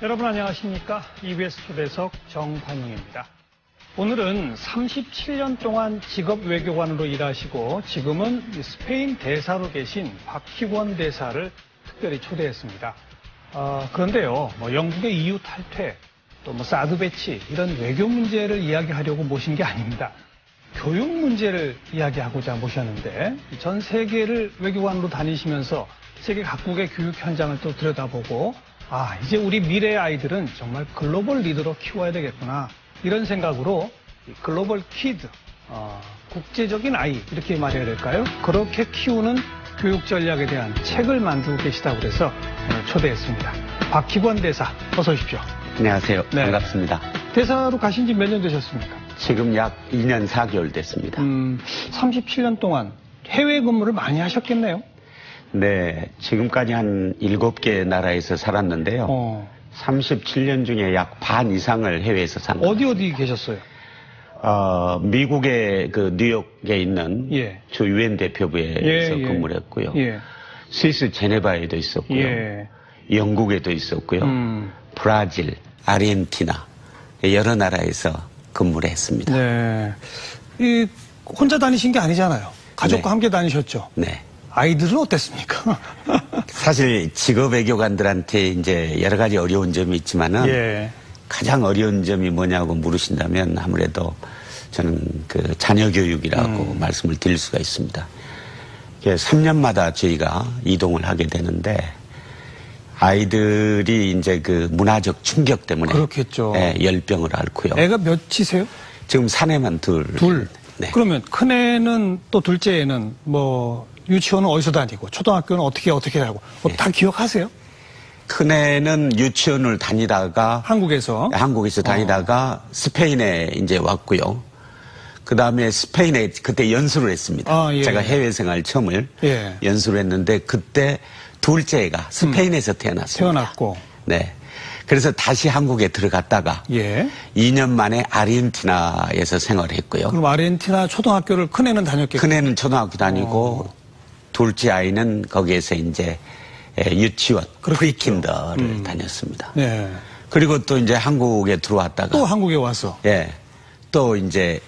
여러분 안녕하십니까? EBS 초대석 정관용입니다. 오늘은 37년 동안 직업 외교관으로 일하시고 지금은 스페인 대사로 계신 박희권 대사를 특별히 초대했습니다. 그런데요, 영국의 EU 탈퇴, 또 사드 배치 이런 외교 문제를 이야기하려고 모신 게 아닙니다. 교육 문제를 이야기하고자 모셨는데 전 세계를 외교관으로 다니시면서 세계 각국의 교육 현장을 또 들여다보고 이제 우리 미래의 아이들은 정말 글로벌 리더로 키워야 되겠구나 이런 생각으로 글로벌 키드, 국제적인 아이 이렇게 말해야 될까요? 그렇게 키우는 교육 전략에 대한 책을 만들고 계시다고 그래서 오늘 초대했습니다. 박희권 대사 어서 오십시오. 안녕하세요. 네. 반갑습니다. 대사로 가신 지 몇 년 되셨습니까? 지금 약 2년 4개월 됐습니다. 37년 동안 해외 근무를 많이 하셨겠네요? 네. 지금까지 한 7개 나라에서 살았는데요. 37년 중에 약 반 이상을 해외에서 삽니다. 어디 계셨어요? 미국의 그 뉴욕에 있는 주 유엔 대표부에서 근무를 했고요. 스위스 제네바에도 있었고요. 영국에도 있었고요. 브라질, 아르헨티나 여러 나라에서 근무를 했습니다. 네. 혼자 다니신 게 아니잖아요. 가족과 함께 다니셨죠? 네. 아이들은 어땠습니까? 사실 직업 외교관들한테 이제 여러 가지 어려운 점이 있지만은 가장 어려운 점이 뭐냐고 물으신다면 아무래도 저는 그 자녀 교육이라고 말씀을 드릴 수가 있습니다. 3년마다 저희가 이동을 하게 되는데 아이들이 이제 그 문화적 충격 때문에 그렇겠죠. 열병을 앓고요. 애가 몇이세요? 지금 사내만 둘. 네. 그러면 큰애는 또 둘째애는 유치원은 어디서 다니고 초등학교는 어떻게 하고 다 기억하세요? 큰애는 유치원을 다니다가 한국에서 다니다가 스페인에 이제 왔고요. 그 다음에 스페인에 그때 연수를 했습니다. 제가 해외 생활 처음을 연수를 했는데 그때 둘째가 스페인에서 태어났고. 네. 그래서 다시 한국에 들어갔다가 2년 만에 아르헨티나에서 생활했고요. 그럼 아르헨티나 초등학교를 큰애는 다녔겠죠? 큰애는 초등학교 다니고 둘째 아이는 거기에서 이제 유치원, 프리킨더를 다녔습니다. 그리고 또 이제 한국에 들어왔다가 또 한국에 와서 또 이제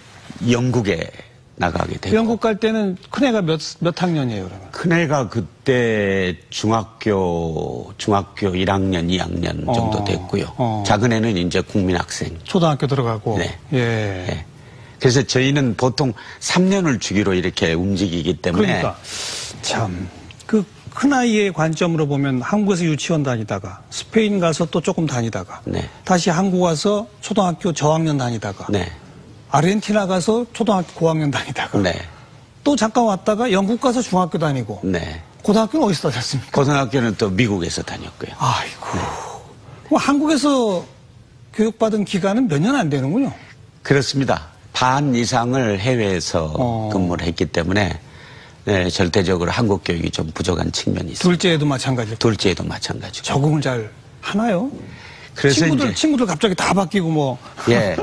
영국에 나가게 되고. 영국 갈 때는 큰애가 몇 학년이에요, 그러면? 큰애가 그때 중학교 1학년, 2학년 정도 됐고요. 작은애는 이제 국민학생. 초등학교 들어가고. 네. 그래서 저희는 보통 3년을 주기로 이렇게 움직이기 때문에. 그러니까 참 그 큰아이의 관점으로 보면 한국에서 유치원 다니다가 스페인 가서 또 조금 다니다가 다시 한국 와서 초등학교 저학년 다니다가 아르헨티나 가서 초등학교 고학년 다니다가 또 잠깐 왔다가 영국 가서 중학교 다니고 고등학교는 어디서 다녔습니까? 고등학교는 또 미국에서 다녔고요. 아이고. 한국에서 교육받은 기간은 몇 년 안 되는군요. 그렇습니다. 반 이상을 해외에서 근무를 했기 때문에 절대적으로 한국 교육이 좀 부족한 측면이 있습니다. 둘째도 마찬가지죠? 둘째도 마찬가지고. 적응을 잘 하나요? 그래서 친구들 갑자기 다 바뀌고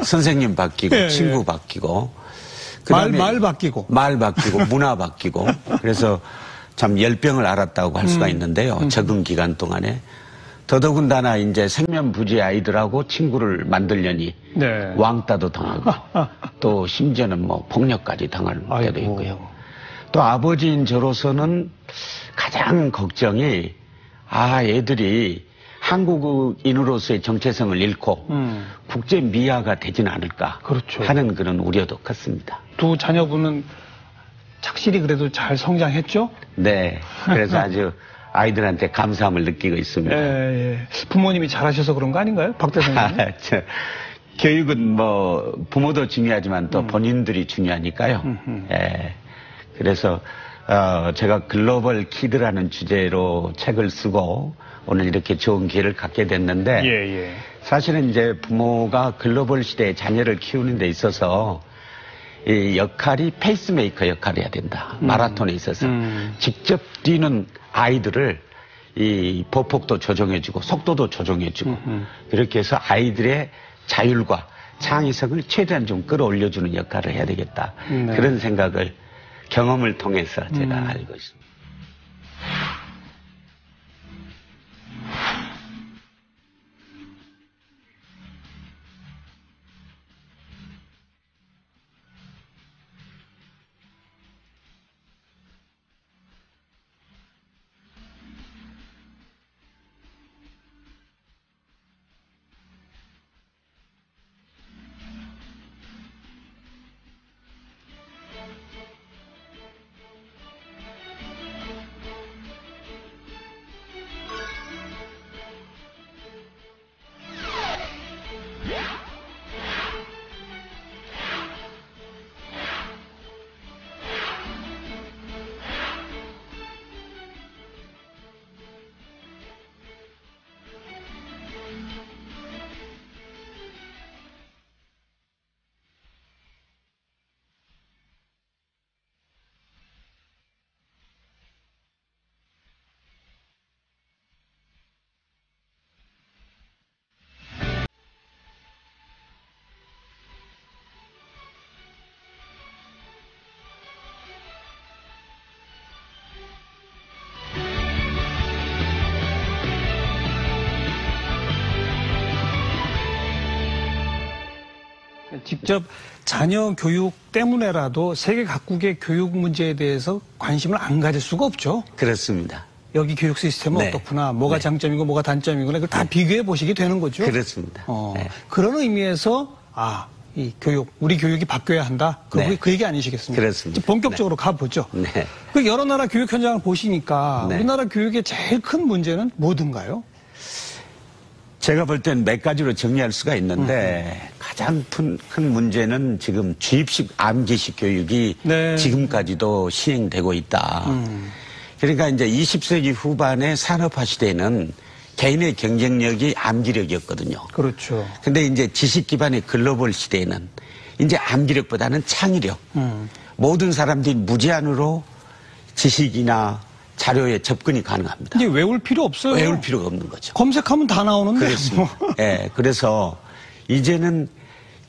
선생님 바뀌고 친구 바뀌고 말 바뀌고 문화 바뀌고 그래서 참 열병을 앓았다고 할 수가 있는데요. 적응 기간 동안에 더더군다나 이제 생면부지의 아이들하고 친구를 만들려니 왕따도 당하고 또 심지어는 폭력까지 당할 때도 있고요. 또 아버지인 저로서는 가장 걱정이 애들이 한국인으로서의 정체성을 잃고 국제 미아가 되지는 않을까 하는 그런 우려도 컸습니다. 두 자녀분은 착실히 그래도 잘 성장했죠? 네. 그래서 아주 아이들한테 감사함을 느끼고 있습니다. 부모님이 잘하셔서 그런 거 아닌가요? 박 대사님. 교육은 부모도 중요하지만 또 본인들이 중요하니까요. 그래서 제가 글로벌 키드라는 주제로 책을 쓰고 오늘 이렇게 좋은 기회를 갖게 됐는데 사실은 이제 부모가 글로벌 시대의 자녀를 키우는 데 있어서 이 역할이 페이스메이커 역할을 해야 된다. 마라톤에 있어서 직접 뛰는 아이들을 이 보폭도 조정해주고 속도도 조정해주고 이렇게 해서 아이들의 자율과 창의성을 최대한 좀 끌어올려주는 역할을 해야 되겠다. 그런 생각을 경험을 통해서 제가 알고 있습니다. 직접 자녀 교육 때문에라도 세계 각국의 교육 문제에 대해서 관심을 안 가질 수가 없죠. 그렇습니다. 여기 교육 시스템은 네. 어떻구나, 뭐가 네. 장점이고 뭐가 단점이구나, 그걸 다 비교해 보시게 되는 거죠. 그렇습니다. 네. 그런 의미에서 이 교육, 우리 교육이 바뀌어야 한다. 네. 그 얘기 아니시겠습니까? 그렇습니다. 이제 본격적으로 가보죠. 네. 그 여러 나라 교육 현장을 보시니까 네. 우리나라 교육의 제일 큰 문제는 뭐든가요? 제가 볼 땐 몇 가지로 정리할 수가 있는데 가장 큰 문제는 지금 주입식 암기식 교육이 네. 지금까지도 시행되고 있다. 그러니까 이제 20세기 후반의 산업화 시대에는 개인의 경쟁력이 암기력이었거든요. 그렇죠. 근데 이제 지식 기반의 글로벌 시대에는 이제 암기력보다는 창의력. 모든 사람들이 무제한으로 지식이나 자료에 접근이 가능합니다. 이제 외울 필요 없어요. 외울 필요가 없는 거죠. 검색하면 다 나오는데. 그렇습니다. 예, 그래서 이제는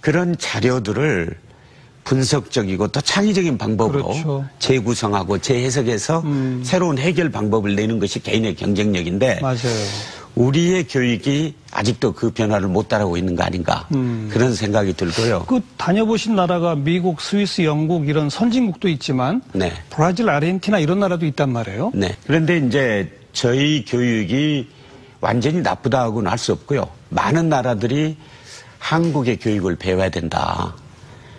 그런 자료들을 분석적이고 또 창의적인 방법으로 그렇죠. 재구성하고 재해석해서 새로운 해결 방법을 내는 것이 개인의 경쟁력인데 맞아요. 우리의 교육이 아직도 그 변화를 못 따라오고 있는 거 아닌가 그런 생각이 들고요. 그 다녀보신 나라가 미국, 스위스, 영국 이런 선진국도 있지만 네. 브라질, 아르헨티나 이런 나라도 있단 말이에요. 네. 그런데 이제 저희 교육이 완전히 나쁘다고는 할 수 없고요. 많은 나라들이 한국의 교육을 배워야 된다.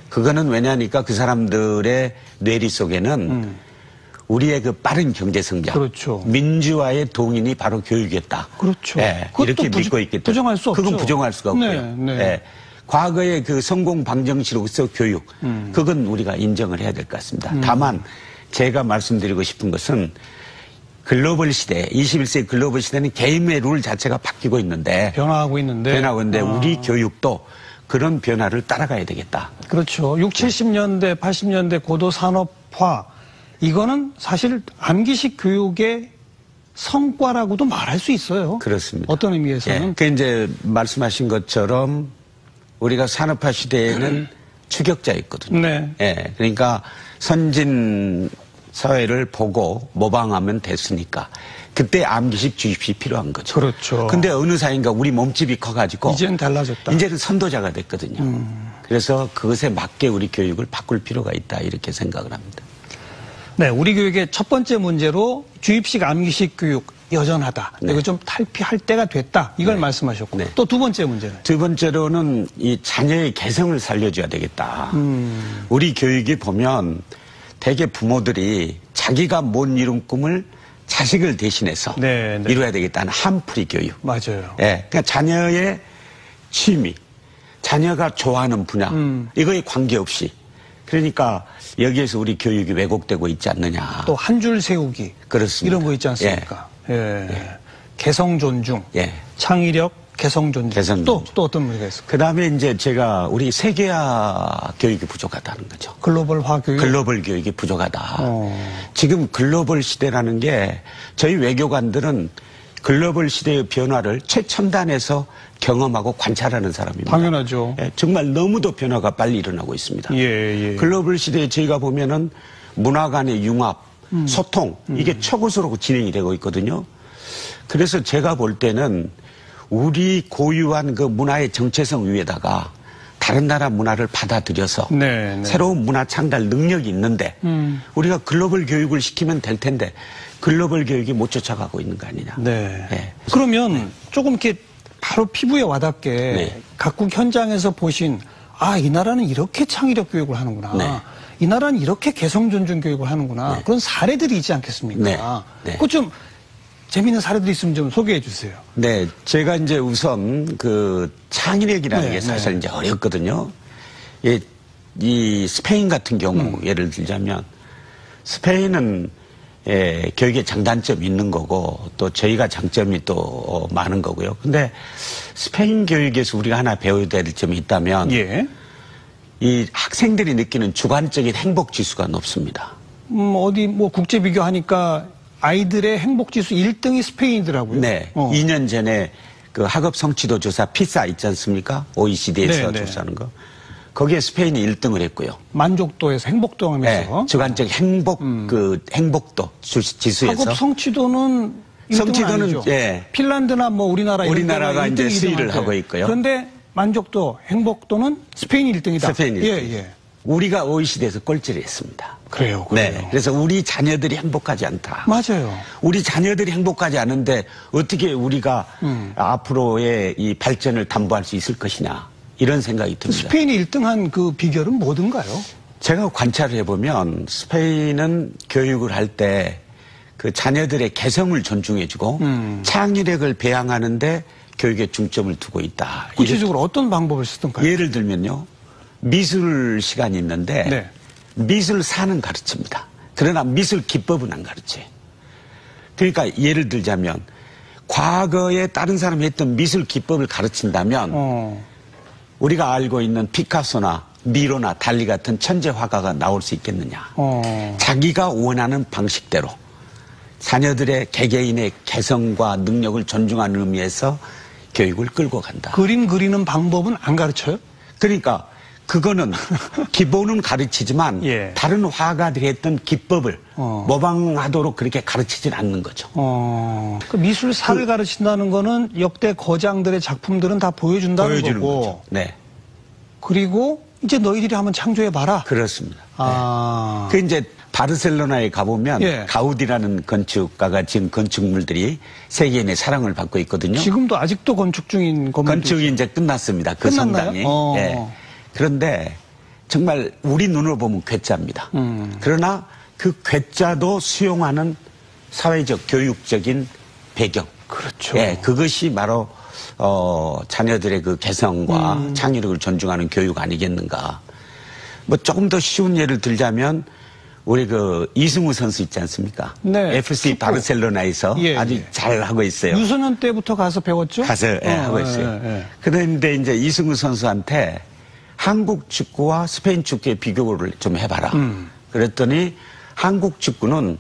그거는 왜냐하니까 그 사람들의 뇌리 속에는 우리의 그 빠른 경제 성장, 그렇죠. 민주화의 동인이 바로 교육이었다. 그렇죠. 예, 그것도 이렇게 믿고 있기 때문에 부정할 수 없죠. 그건 부정할 수가 없고요. 네, 네. 예, 과거의 그 성공 방정식으로서 교육, 그건 우리가 인정을 해야 될 것 같습니다. 다만 제가 말씀드리고 싶은 것은 글로벌 시대, 21세기 글로벌 시대는 개인의 룰 자체가 바뀌고 있는데 변화하고 있는데. 우리 교육도 그런 변화를 따라가야 되겠다. 그렇죠. 60, 70년대, 80년대 고도 산업화 이거는 사실 암기식 교육의 성과라고도 말할 수 있어요. 그렇습니다. 어떤 의미에서는. 예, 그 이제 말씀하신 것처럼 우리가 산업화 시대에는 추격자였거든요. 네. 예, 그러니까 선진 사회를 보고 모방하면 됐으니까 그때 암기식 주입이 필요한 거죠. 그렇죠. 근데 어느 사이인가 우리 몸집이 커가지고 이제는 달라졌다. 이제는 선도자가 됐거든요. 그래서 그것에 맞게 우리 교육을 바꿀 필요가 있다 이렇게 생각을 합니다. 네, 우리 교육의 첫 번째 문제로 주입식 암기식 교육 여전하다. 네. 이거 좀 탈피할 때가 됐다. 이걸 말씀하셨고. 네. 또 두 번째 문제는. 두 번째로는 이 자녀의 개성을 살려줘야 되겠다. 우리 교육이 보면 대개 부모들이 자기가 못 이룬 꿈을 자식을 대신해서 네, 네. 이루어야 되겠다는 한풀이 교육. 맞아요. 예, 그러니까 자녀의 취미, 자녀가 좋아하는 분야, 이거에 관계없이. 그러니까 여기에서 우리 교육이 왜곡되고 있지 않느냐. 또 한 줄 세우기. 그렇습니다. 이런 거 있지 않습니까? 예. 개성 존중. 예. 창의력, 개성 존중. 개성 또 존중. 어떤 문제가 있을까요? 그 다음에 이제 제가 우리 세계화 교육이 부족하다는 거죠. 글로벌화 교육. 글로벌 교육이 부족하다. 지금 글로벌 시대라는 게 저희 외교관들은 글로벌 시대의 변화를 최첨단에서 경험하고 관찰하는 사람입니다. 당연하죠. 예, 정말 너무도 변화가 빨리 일어나고 있습니다. 예. 글로벌 시대에 저희가 보면은 문화 간의 융합, 소통, 이게 초고속으로 진행이 되고 있거든요. 그래서 제가 볼 때는 우리 고유한 그 문화의 정체성 위에다가 다른 나라 문화를 받아들여서 네. 새로운 문화 창달 능력이 있는데 우리가 글로벌 교육을 시키면 될 텐데 글로벌 교육이 못 쫓아가고 있는 거 아니냐. 네. 예. 그러면 조금 이렇게 바로 피부에 와닿게 네. 각국 현장에서 보신 이 나라는 이렇게 창의력 교육을 하는구나. 네. 이 나라는 이렇게 개성 존중 교육을 하는구나. 그런 사례들이 있지 않겠습니까? 네. 네. 그거 좀 재미있는 사례들이 있으면 좀 소개해 주세요. 네, 제가 이제 우선 그 창의력이라는 네, 게 사실 네. 이제 어렵거든요. 이 스페인 같은 경우 예를 들자면 스페인은 교육에 장단점이 있는 거고 또 저희가 장점이 또 많은 거고요. 근데 스페인 교육에서 우리가 하나 배워야 될 점이 있다면 예. 이 학생들이 느끼는 주관적인 행복 지수가 높습니다. 어디 뭐 국제 비교하니까 아이들의 행복 지수 1등이 스페인이더라고요. 네. 2년 전에 그 학업 성취도 조사 피사 있지 않습니까? OECD에서 네, 네. 조사하는 거. 거기에 스페인이 1등을 했고요. 만족도에서 행복도 하면서. 네. 주관적 행복, 그 행복도 지수에서. 학업 성취도는 1등은 성취도는, 아니죠. 예. 핀란드나 뭐 우리나라 이런 우리나라가 데가 이제 1등, 수위를 2등한테. 하고 있고요. 그런데 만족도, 행복도는 스페인이 1등이다. 스페인이 1등. 예. 우리가 OECD에서 꼴찌를 했습니다. 그래요. 네. 그래서 우리 자녀들이 행복하지 않다. 맞아요. 우리 자녀들이 행복하지 않은데 어떻게 우리가 앞으로의 이 발전을 담보할 수 있을 것이냐. 이런 생각이 듭니다. 스페인이 1등한 그 비결은 뭐든가요? 제가 관찰을 해보면 스페인은 교육을 할 때 그 자녀들의 개성을 존중해주고 창의력을 배양하는데 교육에 중점을 두고 있다. 구체적으로 어떤 방법을 쓰던가요? 예를 들면요. 미술 시간이 있는데 네. 미술사는 가르칩니다. 그러나 미술 기법은 안 가르쳐요. 그러니까 예를 들자면 과거에 다른 사람이 했던 미술 기법을 가르친다면 우리가 알고 있는 피카소나 미로나 달리 같은 천재 화가가 나올 수 있겠느냐. 자기가 원하는 방식대로 자녀들의 개개인의 개성과 능력을 존중하는 의미에서 교육을 끌고 간다. 그림 그리는 방법은 안 가르쳐요? 그러니까 그거는 기본은 가르치지만 예. 다른 화가들이 했던 기법을 모방하도록 그렇게 가르치진 않는 거죠. 그 미술사를 가르친다는 거는 역대 거장들의 작품들은 다 보여준다는 보여주는 거고. 거죠. 네. 그리고 이제 너희들이 한번 창조해봐라. 그렇습니다. 아. 그 이제 바르셀로나에 가보면 예. 가우디라는 건축가가 지은 건축물들이 세계인의 사랑을 받고 있거든요. 지금도 아직도 건축 중인 건물도 건축이 이제 끝났습니다. 그 끝났나요? 성당이. 예. 그런데 정말 우리 눈으로 보면 괴짜입니다. 그러나 그 괴짜도 수용하는 사회적 교육적인 배경. 그렇죠. 예, 그것이 바로 자녀들의 그 개성과 창의력을 존중하는 교육 아니겠는가. 뭐 조금 더 쉬운 예를 들자면 우리 그 이승우 선수 있지 않습니까? 네. FC 축구. 바르셀로나에서 예, 아주 예. 잘 하고 있어요. 유소년 때부터 가서 배웠죠? 가서 하고 있어요. 예. 그런데 이제 이승우 선수한테 한국 축구와 스페인 축구의 비교를 좀 해봐라. 그랬더니 한국 축구는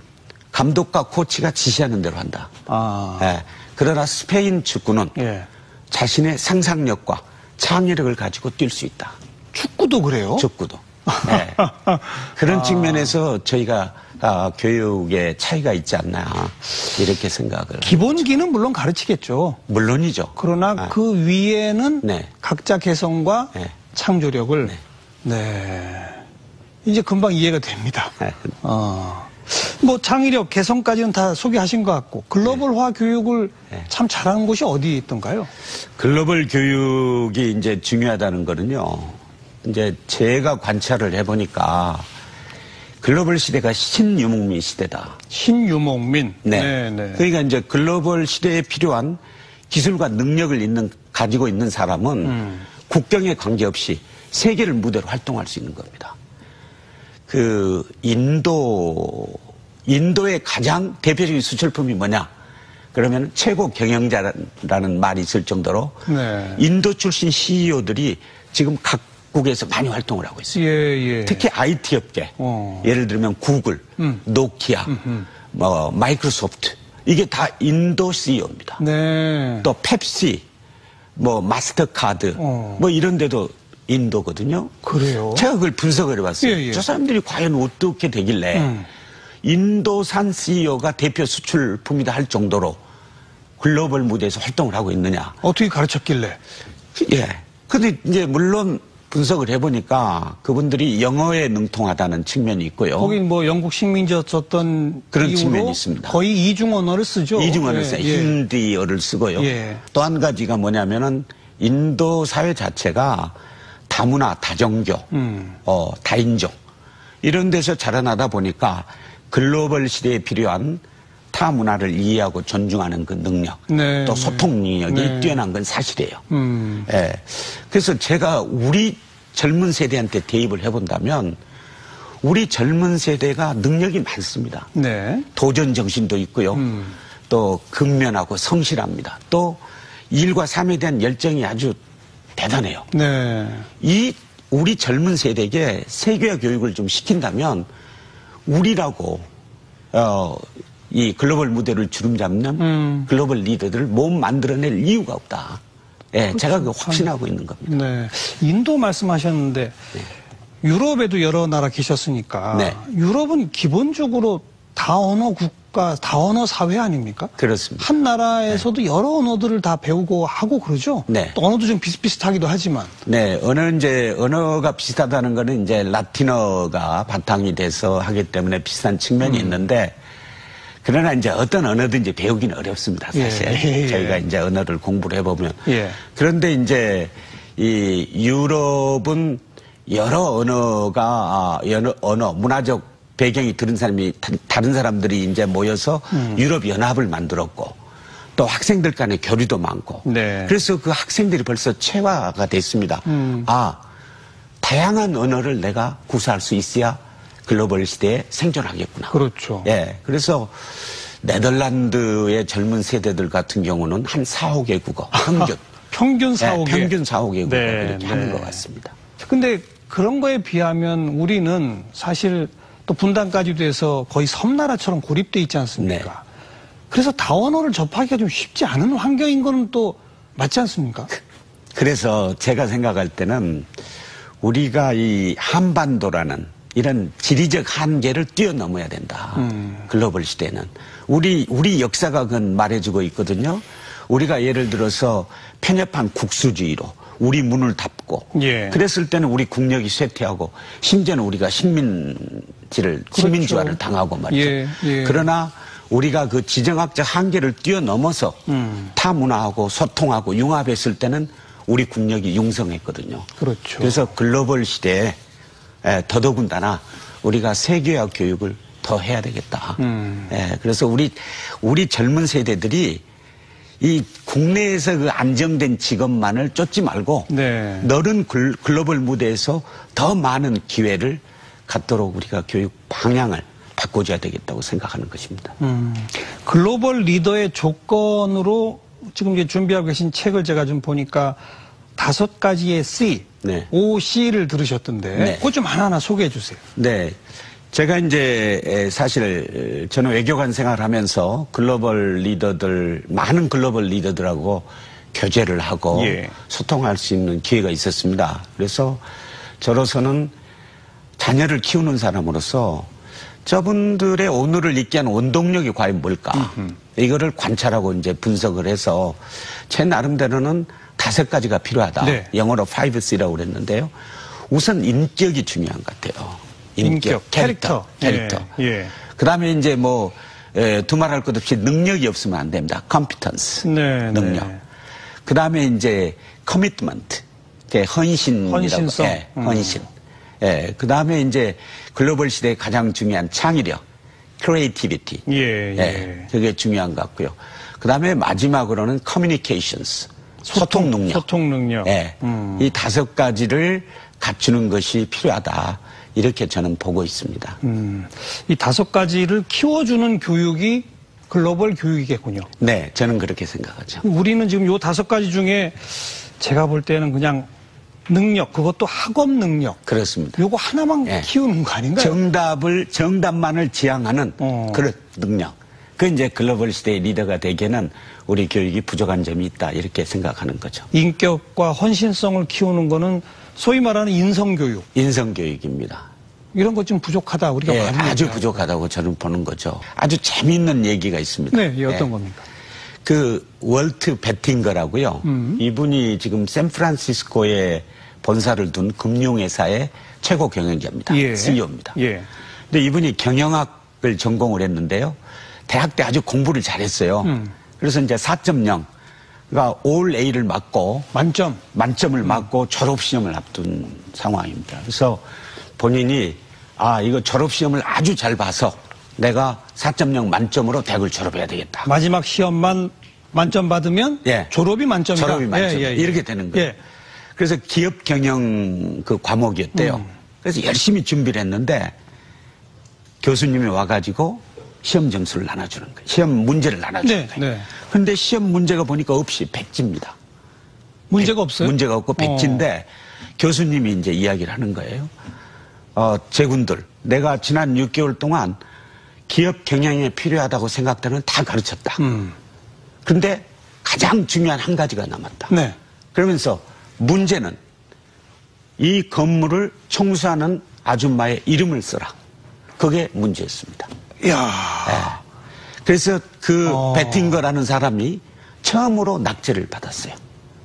감독과 코치가 지시하는 대로 한다. 아. 예. 그러나 스페인 축구는 예. 자신의 상상력과 창의력을 가지고 뛸 수 있다. 축구도 그래요? 축구도. 네. 그런 측면에서 저희가 교육에 차이가 있지 않나 이렇게 생각을. 기본기는 물론 가르치겠죠. 물론이죠. 그러나 그 위에는 네. 각자 개성과 네. 창조력을 네. 이제 금방 이해가 됩니다. 네. 뭐 창의력, 개성까지는 다 소개하신 것 같고 글로벌화 교육을 참 잘하는 곳이 어디 있던가요? 글로벌 교육이 이제 중요하다는 거는요. 이제 제가 관찰을 해보니까 글로벌 시대가 신유목민 시대다. 신유목민. 네. 그러니까 이제 글로벌 시대에 필요한 기술과 능력을 가지고 있는 사람은 국경에 관계없이 세계를 무대로 활동할 수 있는 겁니다. 그 인도의 가장 대표적인 수출품이 뭐냐? 그러면 최고 경영자라는 말이 있을 정도로 인도 출신 CEO들이 지금 각국에서 많이 활동을 하고 있어요. 예. 특히 IT 업계, 예를 들면 구글, 노키아, 뭐 마이크로소프트 이게 다 인도 CEO입니다. 네. 또 펩시, 뭐 마스터카드, 뭐 이런 데도 인도거든요. 그래요? 제가 그걸 분석을 해봤어요. 저 사람들이 과연 어떻게 되길래 인도산 CEO가 대표 수출품이다 할 정도로 글로벌 무대에서 활동을 하고 있느냐. 어떻게 가르쳤길래? 예. 근데 이제 물론 분석을 해보니까 그분들이 영어에 능통하다는 측면이 있고요. 거긴 뭐 영국 식민지였었던 그런 이후로 측면이 있습니다. 거의 이중 언어를 쓰죠. 이중언어를 써요. 힌디어를 쓰고요. 또 한 가지가 뭐냐면은 인도 사회 자체가 다문화, 다종교, 다인종 이런 데서 자라나다 보니까 글로벌 시대에 필요한 타 문화를 이해하고 존중하는 그 능력, 또 소통 능력이 뛰어난 건 사실이에요. 예. 그래서 제가 우리 젊은 세대한테 대입을 해본다면 우리 젊은 세대가 능력이 많습니다. 도전 정신도 있고요. 또 근면하고 성실합니다. 또 일과 삶에 대한 열정이 아주 대단해요. 이 우리 젊은 세대에게 세계화 교육을 좀 시킨다면 우리라고 이 글로벌 무대를 주름잡는 글로벌 리더들을 못 만들어낼 이유가 없다. 예, 그렇죠. 제가 그 확신하고 있는 겁니다. 인도 말씀하셨는데 유럽에도 여러 나라 계셨으니까 유럽은 기본적으로 다언어 국가, 다언어 사회 아닙니까? 그렇습니다. 한 나라에서도 여러 언어들을 다 배우고 하고 그러죠? 네. 또 언어도 좀 비슷비슷하기도 하지만. 네, 언어가 비슷하다는 거는 이제 라틴어가 바탕이 돼서 하기 때문에 비슷한 측면이 있는데, 그러나 이제 어떤 언어든지 배우기는 어렵습니다, 사실. 예. 저희가 이제 언어를 공부를 해보면. 예. 그런데 이제 이 유럽은 여러 언어가, 문화적 배경이 들은 사람이, 다른 사람들이 이제 모여서 유럽 연합을 만들었고, 또 학생들 간의 교류도 많고. 네. 그래서 그 학생들이 벌써 체화가 됐습니다. 다양한 언어를 내가 구사할 수 있어야 글로벌 시대에 생존하겠구나. 그렇죠. 예. 그래서 네덜란드의 젊은 세대들 같은 경우는 한 4, 5개 국어, 평균. 평균 4, 5개. 평균 4, 5개 국어. 네, 그렇게 하는 것 같습니다. 근데 그런 거에 비하면 우리는 사실 또 분단까지 돼서 거의 섬나라처럼 고립돼 있지 않습니까? 네. 그래서 다원어를 접하기가 좀 쉽지 않은 환경인 거는 또 맞지 않습니까? 그래서 제가 생각할 때는 우리가 이 한반도라는 이런 지리적 한계를 뛰어넘어야 된다. 글로벌 시대는. 우리 역사가 그건 말해주고 있거든요. 우리가 예를 들어서 편협한 국수주의로 우리 문을 닫고 예. 그랬을 때는 우리 국력이 쇠퇴하고 심지어는 우리가 식민지화를 당하고 말이죠. 예, 예. 그러나 우리가 그 지정학적 한계를 뛰어넘어서 타 문화하고 소통하고 융합했을 때는 우리 국력이 융성했거든요. 그렇죠. 그래서 글로벌 시대에 더더군다나 우리가 세계화 교육을 더 해야 되겠다. 그래서 우리 젊은 세대들이 이 국내에서 그 안정된 직업만을 쫓지 말고 네. 넓은 글로벌 무대에서 더 많은 기회를 갖도록 우리가 교육 방향을 바꿔줘야 되겠다고 생각하는 것입니다. 글로벌 리더의 조건으로 지금 이제 준비하고 계신 책을 제가 좀 보니까 5가지의 C, 네. OC를 들으셨던데 네. 그것 좀 하나하나 소개해 주세요. 네. 제가 이제 사실 저는 외교관 생활하면서 많은 글로벌 리더들하고 교제를 하고 예. 소통할 수 있는 기회가 있었습니다. 그래서 저로서는 자녀를 키우는 사람으로서 저분들의 오늘을 있게 하는 원동력이 과연 뭘까? 이거를 관찰하고 이제 분석을 해서 제 나름대로는 5가지가 필요하다. 네. 영어로 5C라고 그랬는데요. 우선 인격이 중요한 것 같아요. 인격, 캐릭터. 예. 그 다음에 이제 두말할 것 없이 능력이 없으면 안 됩니다. competence. 네, 능력. 네. 그 다음에 이제 commitment. 헌신성. 헌신. 그 다음에 이제 글로벌 시대의 가장 중요한 창의력. creativity. 예. 그게 중요한 것 같고요. 그 다음에 마지막으로는 communications. 소통 능력. 소통 능력. 이 5가지를 갖추는 것이 필요하다. 이렇게 저는 보고 있습니다. 이 5가지를 키워주는 교육이 글로벌 교육이겠군요. 네, 저는 그렇게 생각하죠. 우리는 지금 요 5가지 중에 제가 볼 때는 그냥 능력, 그것도 학업 능력. 그렇습니다. 요거 하나만 키우는 거 아닌가요? 정답만을 지향하는 그런 능력. 그 이제 글로벌 시대의 리더가 되기에는 우리 교육이 부족한 점이 있다. 이렇게 생각하는 거죠. 인격과 헌신성을 키우는 거는 소위 말하는 인성교육. 인성교육입니다. 이런 것 좀 부족하다. 우리가 많이 아주 얘기하고. 부족하다고 저는 보는 거죠. 아주 재미있는 얘기가 있습니다. 네, 어떤 겁니까? 그 월트 베팅거라고요. 이분이 지금 샌프란시스코에 본사를 둔 금융회사의 최고 경영자입니다. 예. CEO입니다. 예. 근데 이분이 경영학을 전공을 했는데요. 대학 때 아주 공부를 잘했어요. 그래서 이제 4.0, 그러니까 올 A를 맞고 만점을 맞고 졸업시험을 앞둔 상황입니다. 그래서 본인이 이거 졸업시험을 아주 잘 봐서 내가 4.0 만점으로 대학을 졸업해야 되겠다. 마지막 시험만 만점 받으면 졸업이 만점이다. 졸업이 만점. 이렇게 되는 거예요. 그래서 기업 경영 그 과목이었대요. 그래서 열심히 준비를 했는데 교수님이 와가지고 시험 점수를 나눠주는 거예요. 시험 문제를 나눠주는 거예요. 그런데 시험 문제가 보니까 없이 백지입니다. 문제가 없어요? 문제가 없고 백지인데 교수님이 이제 이야기를 하는 거예요. 제군들, 내가 지난 6개월 동안 기업 경영에 필요하다고 생각되는 다 가르쳤다. 그런데 가장 중요한 한 가지가 남았다. 그러면서 문제는 이 건물을 청소하는 아줌마의 이름을 써라. 그게 문제였습니다. 이야. 예. 그래서 그 베팅거라는 사람이 처음으로 낙제를 받았어요.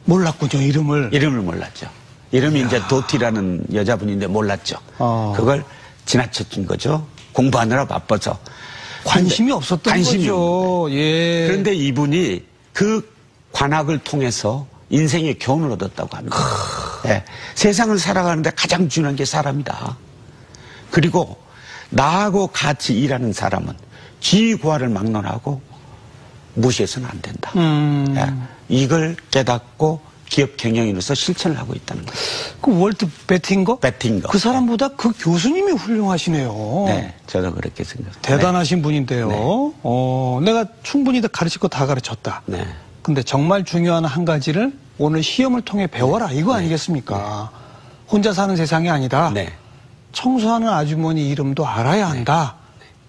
몰랐군요, 이름을. 이름을 몰랐죠. 이름이 이제 도티라는 여자분인데 몰랐죠. 그걸 지나쳤던 거죠. 공부하느라 바빠서. 관심이 없었던 거죠. 예. 그런데 이분이 그 관학을 통해서 인생의 교훈을 얻었다고 합니다. 예. 세상을 살아가는데 가장 중요한 게 사람이다. 그리고 나하고 같이 일하는 사람은 지위고하를 막론하고 무시해서는 안 된다. 예. 이걸 깨닫고 기업 경영인으로서 실천을 하고 있다는 거예요. 그 월트 베팅거? 베팅거. 그 사람보다 그 교수님이 훌륭하시네요. 네, 저도 그렇게 생각합니다. 대단하신 분인데요. 네. 내가 충분히 가르칠 거 다 가르쳤다. 네. 근데 정말 중요한 한 가지를 오늘 시험을 통해 배워라. 이거 아니겠습니까? 혼자 사는 세상이 아니다. 네. 청소하는 아주머니 이름도 알아야 한다.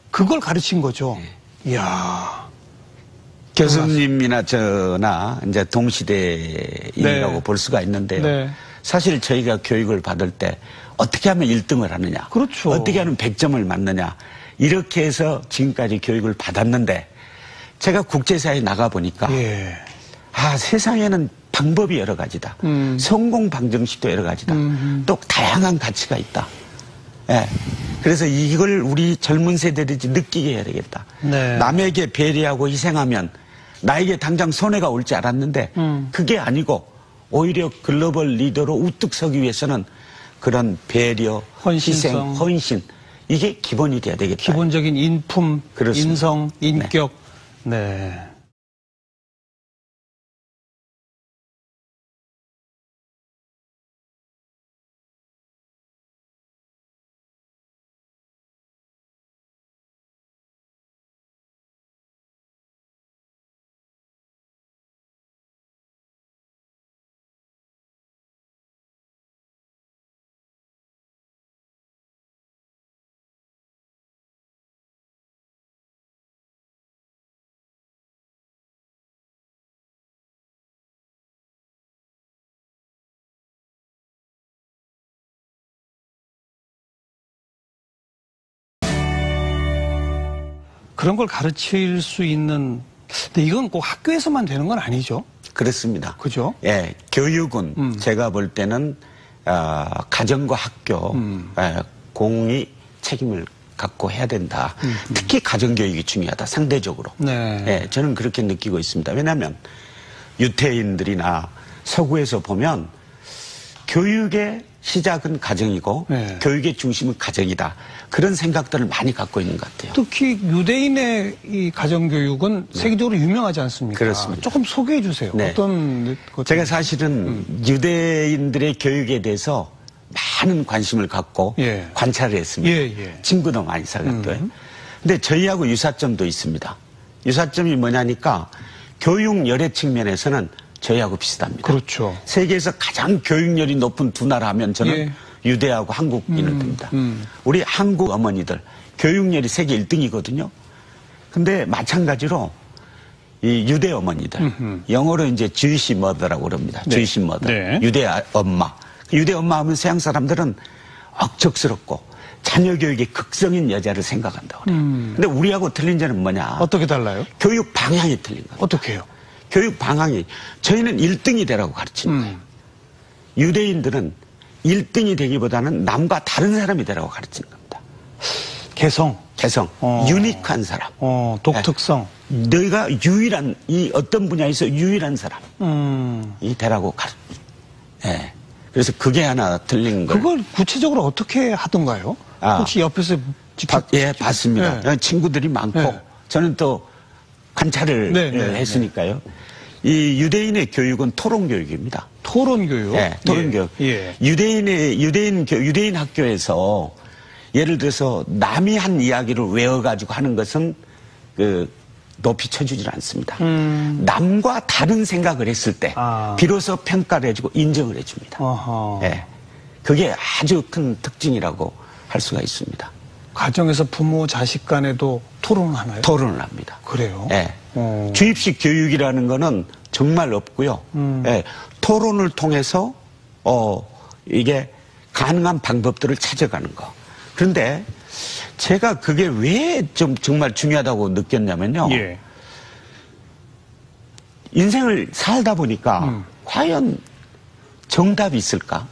그걸 가르친 거죠. 이야. 교수님이나 저나 이제 동시대인이라고 네. 볼 수가 있는데요. 네. 사실 저희가 교육을 받을 때 어떻게 하면 1등을 하느냐. 그렇죠. 어떻게 하면 100점을 맞느냐. 이렇게 해서 지금까지 교육을 받았는데 제가 국제사회에 나가보니까 예. 세상에는 방법이 여러 가지다. 성공 방정식도 여러 가지다. 또 다양한 가치가 있다. 예. 그래서 이걸 우리 젊은 세대들이 느끼게 해야 되겠다. 네. 남에게 배려하고 희생하면 나에게 당장 손해가 올 줄 알았는데 그게 아니고 오히려 글로벌 리더로 우뚝 서기 위해서는 그런 배려, 헌신성. 희생, 헌신 이게 기본이 돼야 되겠다. 기본적인 인품, 그렇습니다. 인성, 인격. 네. 그런 걸 가르칠 수 있는, 근데 이건 꼭 학교에서만 되는 건 아니죠. 그렇습니다. 그죠? 예, 교육은 제가 볼 때는 가정과 학교 공이 책임을 갖고 해야 된다. 특히 가정교육이 중요하다. 상대적으로. 네. 예, 저는 그렇게 느끼고 있습니다. 왜냐하면 유태인들이나 서구에서 보면 교육의 시작은 가정이고 네. 교육의 중심은 가정이다. 그런 생각들을 많이 갖고 있는 것 같아요. 특히 유대인의 이 가정교육은 세계적으로 유명하지 않습니까? 그렇습니다. 조금 소개해 주세요. 네. 어떤 것 제가 사실은 유대인들의 교육에 대해서 많은 관심을 갖고 예. 관찰을 했습니다. 예, 예. 친구도 많이 사귀었고요. 근데 저희하고 유사점도 있습니다. 유사점이 뭐냐니까 교육열의 측면에서는 저희하고 비슷합니다. 그렇죠. 세계에서 가장 교육열이 높은 두 나라 하면 저는 예. 유대하고 한국인을 듭니다. 우리 한국 어머니들 교육열이 세계 1등이거든요. 근데 마찬가지로 이 유대 어머니들 영어로 이제 Jewish mother라고 그럽니다. 네. Jewish mother. 네. 유대 엄마. 유대 엄마 하면 서양 사람들은 억척스럽고 자녀 교육에 극성인 여자를 생각한다고 그래요. 근데 우리하고 틀린 점은 뭐냐? 어떻게 달라요? 교육 방향이 틀린 겁니다. 어떻게 해요? 교육 방향이 저희는 1등이 되라고 가르치는 거예요. 유대인들은 1등이 되기보다는 남과 다른 사람이 되라고 가르치는 겁니다. 개성, 유니크한 사람. 독특성. 너희가 유일한 이 어떤 분야에서 유일한 사람이 되라고 예. 그래서 그게 하나 틀린 걸. 그걸 구체적으로 어떻게 하던가요? 혹시 옆에서 예, 봤습니다. 네. 친구들이 많고 네. 저는 또 관찰을 했으니까요. 이 유대인의 교육은 토론 교육입니다. 토론 교육. 예, 토론 교육. 예. 유대인 학교에서 예를 들어서 남이 한 이야기를 외워가지고 하는 것은 높이 쳐주질 않습니다. 남과 다른 생각을 했을 때 비로소 평가를 해주고 인정을 해줍니다. 예, 그게 아주 큰 특징이라고 할 수가 있습니다. 가정에서 부모 자식 간에도 토론을 하나요? 토론을 합니다. 그래요? 예. 주입식 교육이라는 거는 정말 없고요. 예. 토론을 통해서 이게 가능한 방법들을 찾아가는 거. 그런데 제가 그게 왜 좀 정말 중요하다고 느꼈냐면요. 예. 인생을 살다 보니까 과연 정답이 있을까?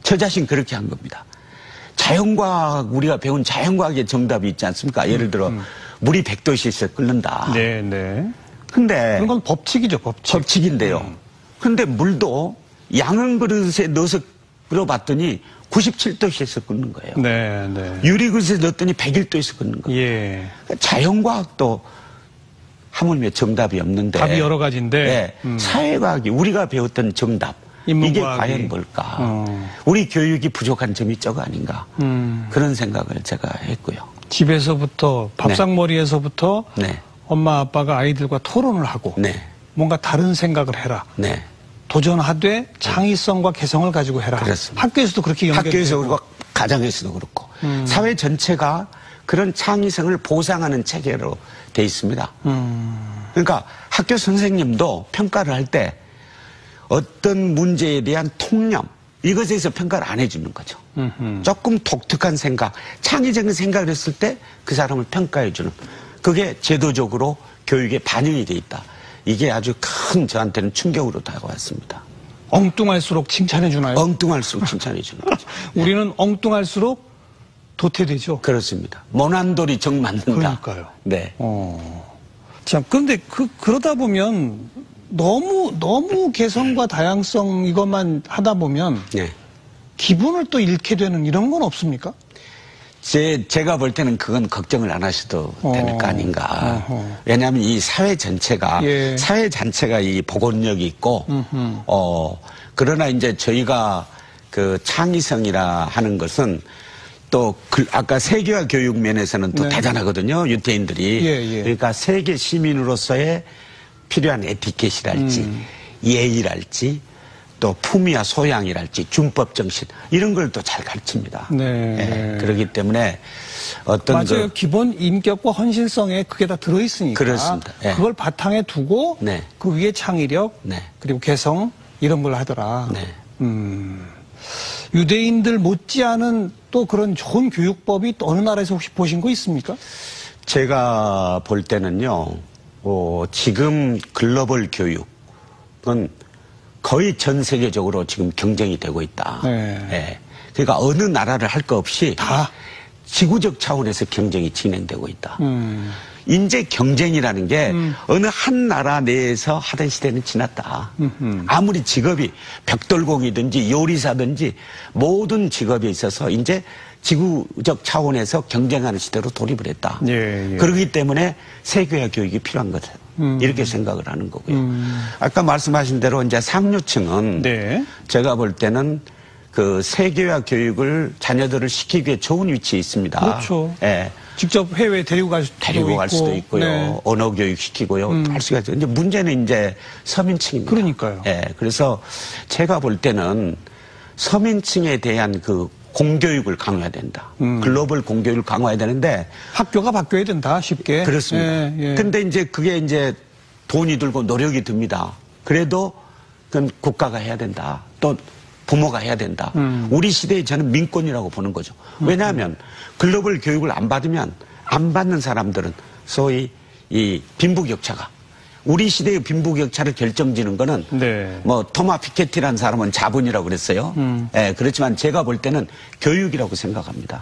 저 자신 그렇게 한 겁니다. 자연과학, 우리가 배운 자연과학의 정답이 있지 않습니까? 예를 들어 물이 100도씨에서 끓는다. 네, 네. 근데 그런 건 법칙이죠, 법칙. 법칙인데요. 근데 물도 양은 그릇에 넣어서 끓여봤더니 97도씨에서 끓는 거예요. 네, 네. 유리 그릇에 넣었더니 101도에서 끓는 거예요. 예. 자연과학도 하물며 정답이 없는데. 답이 여러 가지인데. 네, 사회과학이 우리가 배웠던 정답. 인문과학이. 이게 과연 뭘까? 우리 교육이 부족한 점이 저거 아닌가? 그런 생각을 제가 했고요. 집에서부터 밥상머리에서부터 네. 엄마 아빠가 아이들과 토론을 하고 네. 뭔가 다른 생각을 해라. 네. 도전하되 창의성과 개성을 가지고 해라. 그렇습니다. 학교에서도 그렇게 연결되고. 학교에서 그리고 가정에서도 그렇고 사회 전체가 그런 창의성을 보상하는 체계로 돼 있습니다. 그러니까 학교 선생님도 평가를 할 때 어떤 문제에 대한 통념 이것에 대해서 평가를 안 해주는 거죠. 조금 독특한 생각, 창의적인 생각을 했을 때 그 사람을 평가해주는 그게 제도적으로 교육에 반영이 돼 있다. 이게 아주 큰 저한테는 충격으로 다가왔습니다. 엉뚱할수록 칭찬해 주나요? 엉뚱할수록 칭찬해 주는 거죠. 우리는 엉뚱할수록 도태되죠. 그렇습니다. 모난돌이 정 맞는다. 그러니까요. 네. 참, 그런데 그러다 보면 너무 개성과 다양성 이것만 하다 보면 네. 기분을 또 잃게 되는 이런 건 없습니까? 제가 볼 때는 그건 걱정을 안 하셔도 될 거 아닌가. 왜냐하면 이 사회 전체가, 예. 사회 자체가 이 복원력이 있고, 그러나 이제 저희가 그 창의성이라 하는 것은 또 아까 세계화 교육 면에서는 또 네. 대단하거든요. 유태인들이. 예. 그러니까 세계 시민으로서의 필요한 에티켓이랄지, 예의랄지, 또 품위와 소양이랄지 준법 정신 이런 걸 또 잘 가르칩니다. 네. 예, 그렇기 때문에 어떤 맞아요. 기본 인격과 헌신성에 그게 다 들어있으니까. 그렇습니다. 예. 그걸 바탕에 두고 네. 그 위에 창의력 네. 그리고 개성 이런 걸 하더라. 네. 유대인들 못지않은 또 그런 좋은 교육법이 또 어느 나라에서 혹시 보신 거 있습니까? 제가 볼 때는요. 지금 글로벌 교육은 거의 전 세계적으로 지금 경쟁이 되고 있다. 네. 예. 그러니까 어느 나라를 할 거 없이 다 지구적 차원에서 경쟁이 진행되고 있다. 인재 경쟁이라는 게 어느 한 나라 내에서 하던 시대는 지났다. 아무리 직업이 벽돌공이든지 요리사든지 모든 직업에 있어서 이제 지구적 차원에서 경쟁하는 시대로 돌입을 했다. 예. 그렇기 때문에 세계화 교육이 필요한 거다. 이렇게 생각을 하는 거고요. 아까 말씀하신 대로 이제 상류층은 네. 제가 볼 때는 그 세계화 교육을 자녀들을 시키기 위해 좋은 위치에 있습니다. 그렇죠. 예. 직접 해외에 데리고 갈 수도 있고요. 네. 언어 교육 시키고요. 할 수가 있죠. 이제 문제는 이제 서민층입니다. 그러니까요. 예. 그래서 제가 볼 때는 서민층에 대한 그 공교육을 강화해야 된다. 글로벌 공교육을 강화해야 되는데 학교가 바뀌어야 된다. 쉽게. 그렇습니다. 예. 근데 이제 그게 이제 돈이 들고 노력이 듭니다. 그래도 그건 국가가 해야 된다. 또 부모가 해야 된다. 우리 시대에 저는 민권이라고 보는 거죠. 왜냐하면 글로벌 교육을 안 받으면 안 받는 사람들은 소위 이 빈부격차가 우리 시대의 빈부격차를 결정지는 거는 네. 뭐 토마 피케티라는 사람은 자본이라고 그랬어요. 예, 그렇지만 제가 볼 때는 교육이라고 생각합니다.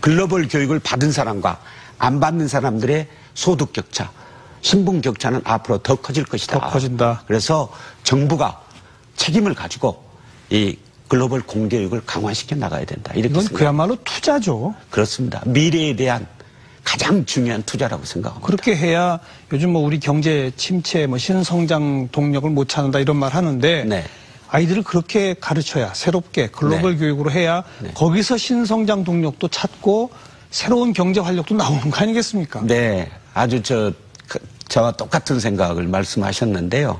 글로벌 교육을 받은 사람과 안 받는 사람들의 소득 격차, 신분 격차는 앞으로 더 커질 것이다. 더 커진다. 그래서 정부가 책임을 가지고 이 글로벌 공교육을 강화시켜 나가야 된다. 이렇게 이건 생각합니다. 그야말로 투자죠. 그렇습니다. 미래에 대한 가장 중요한 투자라고 생각합니다. 그렇게 해야 요즘 뭐 우리 경제 침체, 뭐 신성장 동력을 못 찾는다 이런 말 하는데 네. 아이들을 그렇게 가르쳐야 새롭게 글로벌 교육으로 해야 거기서 신성장 동력도 찾고 새로운 경제 활력도 나오는 거 아니겠습니까? 네, 아주 저와 똑같은 생각을 말씀하셨는데요.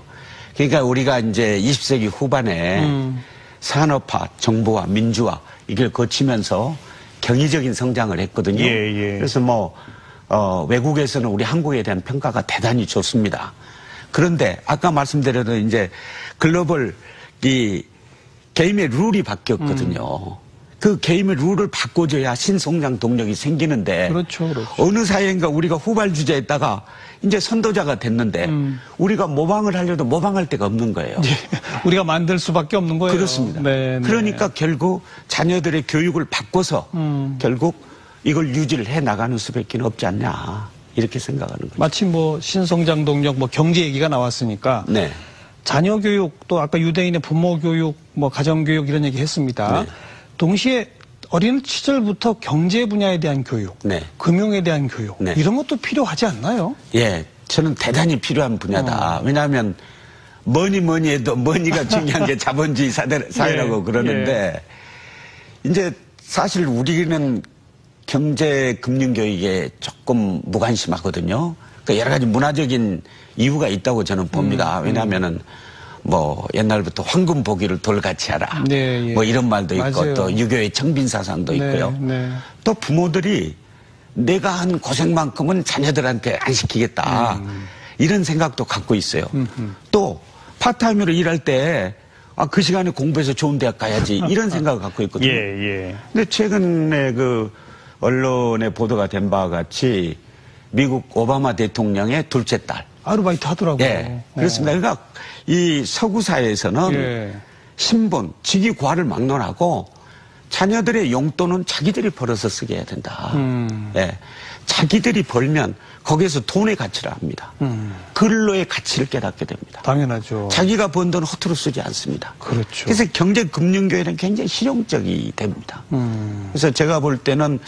그러니까 우리가 이제 20세기 후반에 산업화, 정부화, 민주화 이걸 거치면서 경이적인 성장을 했거든요. 예. 그래서 뭐 외국에서는 우리 한국에 대한 평가가 대단히 좋습니다. 그런데 아까 말씀드려도 이제 글로벌 이 게임의 룰이 바뀌었거든요. 그 게임의 룰을 바꿔줘야 신성장 동력이 생기는데 그렇죠, 그렇죠. 어느 사이인가 우리가 후발주자에다가 이제 선도자가 됐는데 우리가 모방을 하려도 모방할 데가 없는 거예요. 예, 우리가 만들 수밖에 없는 거예요. 그렇습니다. 네, 그러니까 결국 자녀들의 교육을 바꿔서 결국 이걸 유지를 해 나가는 수밖에 없지 않냐 이렇게 생각하는 거죠. 마침 뭐 신성장 동력, 뭐 경제 얘기가 나왔으니까 네. 자녀 교육 또 아까 유대인의 부모 교육, 뭐 가정 교육 이런 얘기 했습니다. 네. 동시에 어린 시절부터 경제 분야에 대한 교육, 네. 금융에 대한 교육 네. 이런 것도 필요하지 않나요? 예, 저는 대단히 필요한 분야다. 왜냐하면 뭐니 해도 뭐니가 중요한 게 자본주의 사회라고 예, 그러는데 이제 사실 우리는 경제 금융 교육에 조금 무관심하거든요. 그러니까 여러 가지 문화적인 이유가 있다고 저는 봅니다. 왜냐하면은 뭐 옛날부터 황금 보기를 돌같이 하라. 네, 예. 뭐 이런 말도 있고 맞아요. 또 유교의 청빈 사상도 네, 있고요. 네. 또 부모들이 내가 한 고생만큼은 자녀들한테 안 시키겠다. 이런 생각도 갖고 있어요. 또 파트타임으로 일할 때 그 시간에 공부해서 좋은 대학 가야지 이런 생각을 갖고 있거든요. 예. 근데 최근에 그 언론에 보도가 된 바와 같이 미국 오바마 대통령의 둘째 딸. 아르바이트 하더라고요. 예, 그렇습니다. 그러니까 이 서구 사회에서는 예. 신분, 직위 과를 막론하고 자녀들의 용돈은 자기들이 벌어서 쓰게 해야 된다. 예, 자기들이 벌면 거기에서 돈의 가치를 압니다. 근로의 가치를 깨닫게 됩니다. 당연하죠. 자기가 번 돈 허투루 쓰지 않습니다. 그렇죠. 그래서 경제금융교육은 굉장히 실용적이 됩니다. 그래서 제가 볼 때는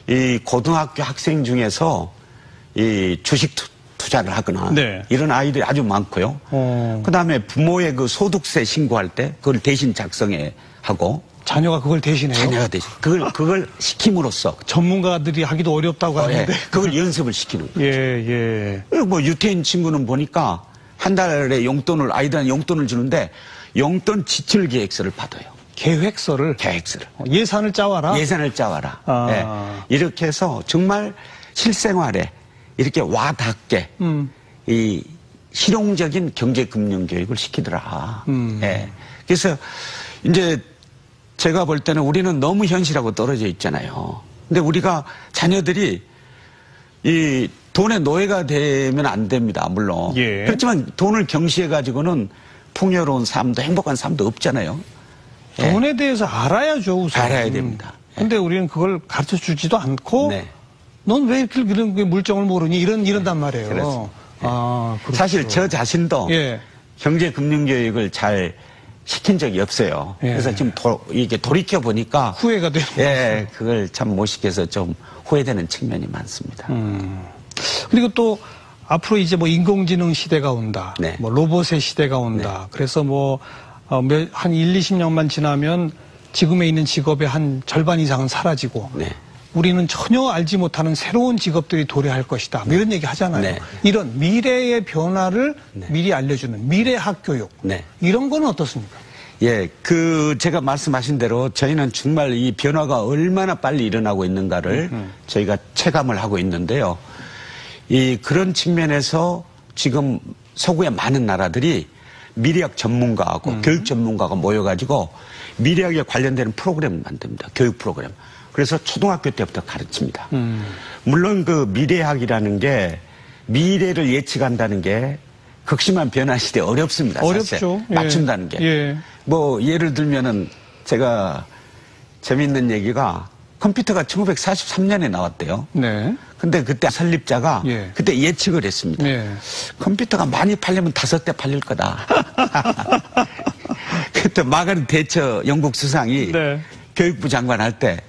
이 고등학교 학생 중에서 이 주식 투자를 하거나 네. 이런 아이들이 아주 많고요. 그다음에 부모의 그 소득세 신고할 때 그걸 대신 작성해 하고 자녀가 그걸 대신해요? 자녀가 대신 그걸 시킴으로써 전문가들이 하기도 어렵다고 하는데. 그걸 연습을 시키는 거예요. 예. 뭐 유태인 친구는 보니까 한 달에 용돈을 아이들한테 용돈을 주는데 용돈 지출 계획서를 받아요. 계획서를 예산을 짜와라. 예산을 짜와라. 아. 예. 이렇게 해서 정말 실생활에 이렇게 와닿게 이 실용적인 경제금융 교육을 시키더라. 예. 그래서 이제 제가 볼 때는 우리는 너무 현실하고 떨어져 있잖아요. 근데 우리가 자녀들이 이 돈의 노예가 되면 안 됩니다. 물론. 예. 그렇지만 돈을 경시해 가지고는 풍요로운 삶도 행복한 삶도 없잖아요. 예. 돈에 대해서 알아야죠, 우선. 알아야 됩니다. 근데 우리는 그걸 가르쳐 주지도 않고 네. 넌 왜 이렇게 이런 물정을 모르니? 이런단 말이에요. 그렇습니다. 그렇죠. 사실 저 자신도 예. 경제금융교육을 잘 시킨 적이 없어요. 예. 그래서 지금 이게 돌이켜 보니까 후회가 되는 예, 그걸 참 못 시켜서 좀 후회되는 측면이 많습니다. 그리고 또 앞으로 이제 뭐 인공지능 시대가 온다. 네. 뭐 로봇의 시대가 온다. 그래서 뭐 한 1, 20년만 지나면 지금에 있는 직업의 한 절반 이상은 사라지고 네. 우리는 전혀 알지 못하는 새로운 직업들이 도래할 것이다. 뭐 이런 얘기 하잖아요. 네. 이런 미래의 변화를 미리 알려주는 미래학 교육. 네. 이런 건 어떻습니까? 예, 제가 말씀하신 대로 저희는 정말 이 변화가 얼마나 빨리 일어나고 있는가를 저희가 체감을 하고 있는데요. 그런 측면에서 지금 서구의 많은 나라들이 미래학 전문가하고 교육 전문가가 모여가지고 미래학에 관련되는 프로그램을 만듭니다. 교육 프로그램. 그래서 초등학교 때부터 가르칩니다. 물론 그 미래학이라는 게 미래를 예측한다는 게 극심한 변화 시대에 어렵습니다. 사실. 어렵죠. 맞춘다는 게. 예. 뭐 예를 들면은 제가 재밌는 얘기가 컴퓨터가 1943년에 나왔대요. 네. 근데 그때 설립자가 예. 그때 예측을 했습니다. 네. 컴퓨터가 많이 팔리면 5대 팔릴 거다. 그때 마가렛 대처 영국 수상이 네. 교육부 장관 할 때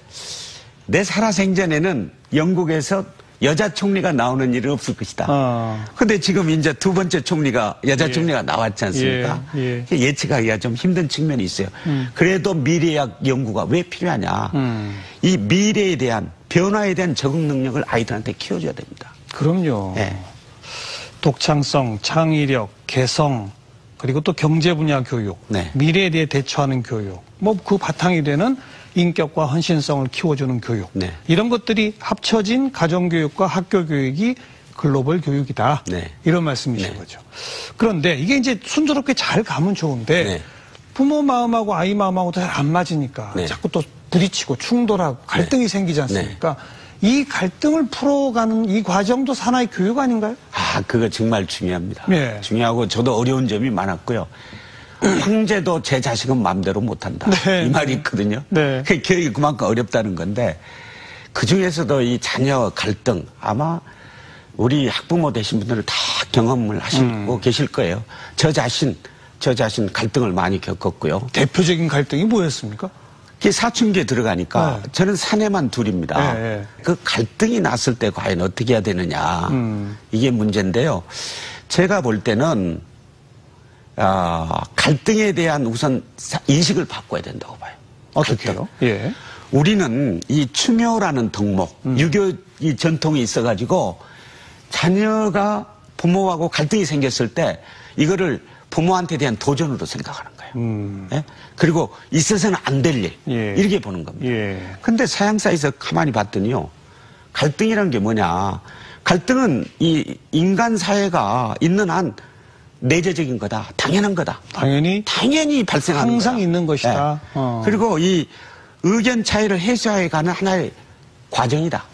내 살아생전에는 영국에서 여자 총리가 나오는 일은 없을 것이다. 근데 지금 이제 두 번째 총리가 여자 총리가 나왔지 않습니까? 예측하기가 좀 힘든 측면이 있어요. 그래도 미래학 연구가 왜 필요하냐? 이 미래에 대한 변화에 대한 적응 능력을 아이들한테 키워줘야 됩니다. 그럼요. 네. 독창성, 창의력, 개성, 그리고 또 경제 분야 교육, 네. 미래에 대해 대처하는 교육, 뭐 그 바탕이 되는 인격과 헌신성을 키워주는 교육. 네. 이런 것들이 합쳐진 가정교육과 학교교육이 글로벌 교육이다. 네. 이런 말씀이신 거죠. 그런데 이게 이제 순조롭게 잘 가면 좋은데 네. 부모 마음하고 아이 마음하고 잘 안 맞으니까 네. 자꾸 또 부딪히고 충돌하고 갈등이 네. 생기지 않습니까? 이 갈등을 풀어가는 이 과정도 하나의 교육 아닌가요? 아, 그거 정말 중요합니다. 네. 중요하고 저도 어려운 점이 많았고요. 형제도 제 자식은 마음대로 못한다. 네. 이 말이 있거든요. 네. 그 교육이 그만큼 어렵다는 건데 그중에서도 이 자녀 갈등 아마 우리 학부모 되신 분들은 다 경험을 하시고 계실 거예요. 저 자신 갈등을 많이 겪었고요. 대표적인 갈등이 뭐였습니까? 그 사춘기에 들어가니까 네. 저는 사내만 둘입니다. 네. 그 갈등이 났을 때 과연 어떻게 해야 되느냐. 이게 문제인데요. 제가 볼 때는 갈등에 대한 우선 인식을 바꿔야 된다고 봐요. 어떻게요? 예. 우리는 이 추묘라는 덕목, 유교 이 전통이 있어가지고 자녀가 부모하고 갈등이 생겼을 때 이거를 부모한테 대한 도전으로 생각하는 거예요. 예? 그리고 있어서는 안 될 일, 예. 이렇게 보는 겁니다. 예. 근데 서양사에서 가만히 봤더니요. 갈등이라는 게 뭐냐. 갈등은 이 인간 사회가 있는 한 내재적인 거다. 당연한 거다. 당연히 발생하는 항상 거다. 있는 것이다. 예. 그리고 이 의견 차이를 해소해가는 하나의 과정이다.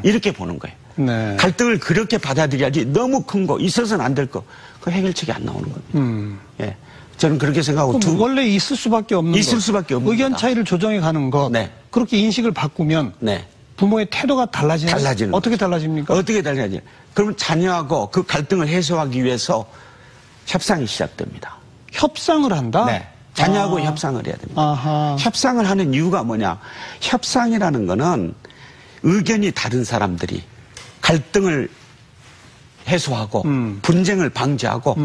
이렇게 보는 거예요. 네. 갈등을 그렇게 받아들여야지 너무 큰 거, 있어서는 안 될 거, 그 해결책이 안 나오는 겁니다. 예. 저는 그렇게 생각하고 원래 있을 수밖에 없는 있을 수밖에 없는 의견 거다. 차이를 조정해 가는 것. 네. 그렇게 인식을 바꾸면 네. 부모의 태도가 달라지나요? 달라지는 어떻게 거죠. 달라집니까? 어떻게 달라지냐. 그러면 자녀하고 그 갈등을 해소하기 위해서 협상이 시작됩니다. 협상을 한다? 네. 자녀하고 협상을 해야 됩니다. 아하. 협상을 하는 이유가 뭐냐. 협상이라는 거는 의견이 다른 사람들이 갈등을 해소하고 분쟁을 방지하고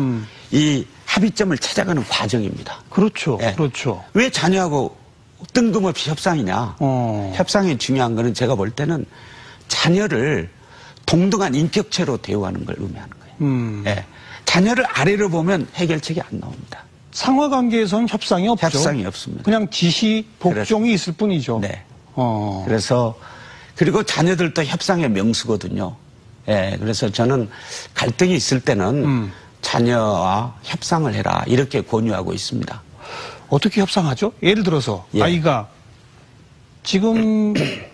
이 합의점을 찾아가는 과정입니다. 그렇죠. 예. 그렇죠. 왜 자녀하고 뜬금없이 협상이냐. 협상이 중요한 거는 제가 볼 때는 자녀를 동등한 인격체로 대우하는 걸 의미하는 거예요. 예. 자녀를 아래로 보면 해결책이 안 나옵니다. 상하 관계에서는 협상이 없죠. 협상이 없습니다. 그냥 지시, 복종이 그렇죠. 있을 뿐이죠. 네. 어. 그래서 그리고 자녀들도 협상의 명수거든요. 예. 그래서 저는 갈등이 있을 때는 자녀와 협상을 해라 이렇게 권유하고 있습니다. 어떻게 협상하죠? 예를 들어서 예. 아이가 지금